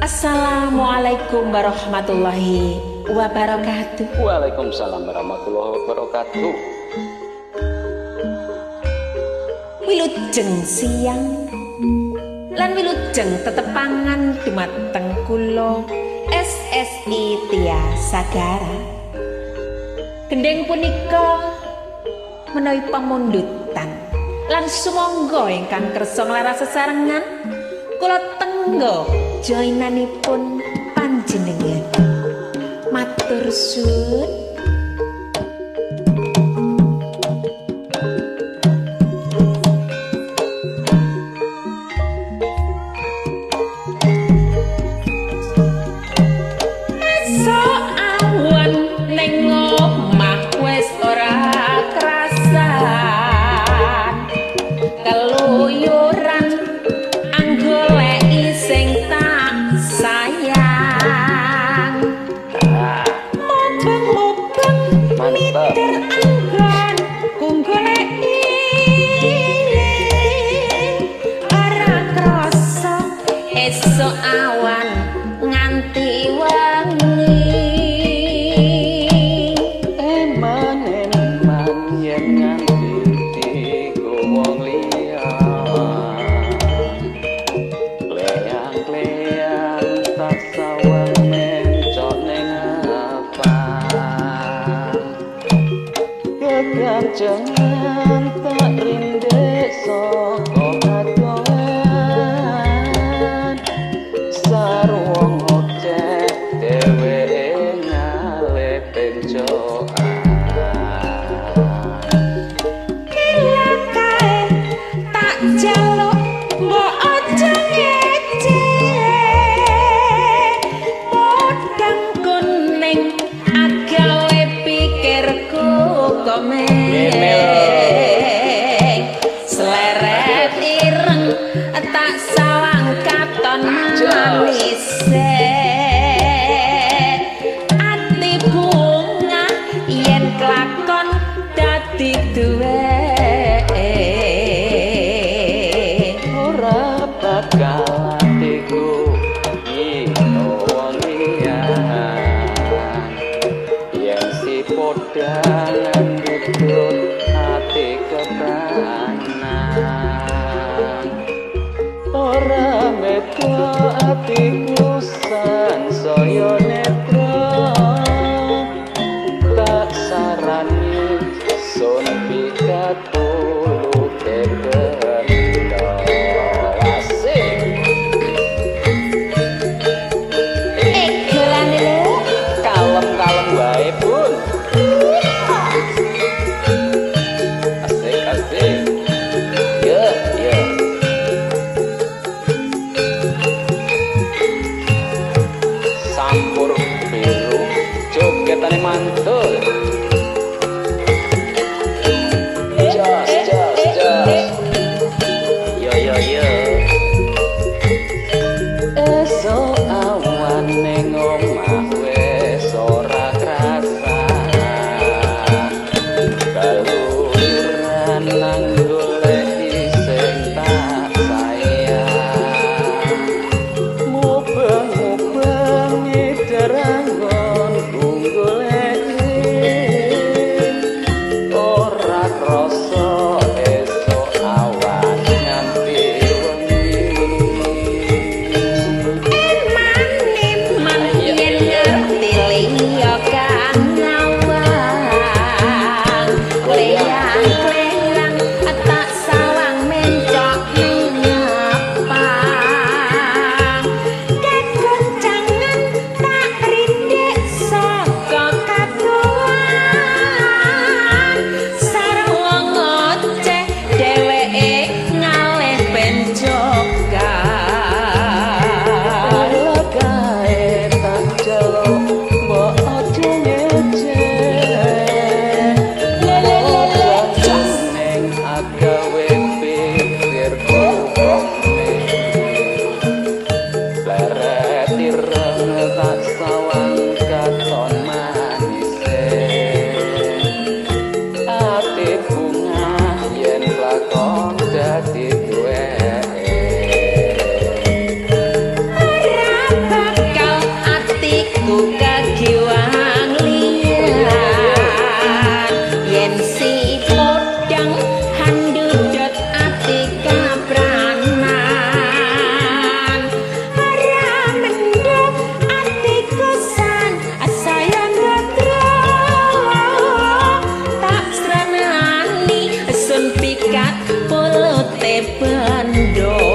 Assalamualaikum warahmatullahi wabarakatuh. Waalaikumsalam warahmatullahi wabarakatuh. Wilujeng siang lan wilujeng tetepangan dumateng kula SSI Tia Sagara. Gendeng punika menawi pamundutan lan sumangga ingkang kersa nglaras sesarengan kula tenggo joinanipun panjenengan. Matur suwun. Esok awan nganti wengi Eman yen nganti diku wong liya Kleang-kleang tak sawang mencok ning apa Kekancengan tak rindek saka adoan Sarwong ngoceh dheweke ngale pencokan Kila kae tak jaluk mbok aja ngeceh Podang kuning agawe pikirku komeng Seleret ireng tak sawang katon manis ati bunga yen kelakon dadi duwe ora bakal atiku ino wong liyan yen si podangan ngedut ati kebanan ora metu atiku sansaya netra tak sarani sun pikatulu kebenda asik golane lho kalem-kalem wae pun asik ya kegiwang liyan yen si podang handudot ati kapranan ora mendem ati kosan sayang gatra tak sranani sun pikat polote bando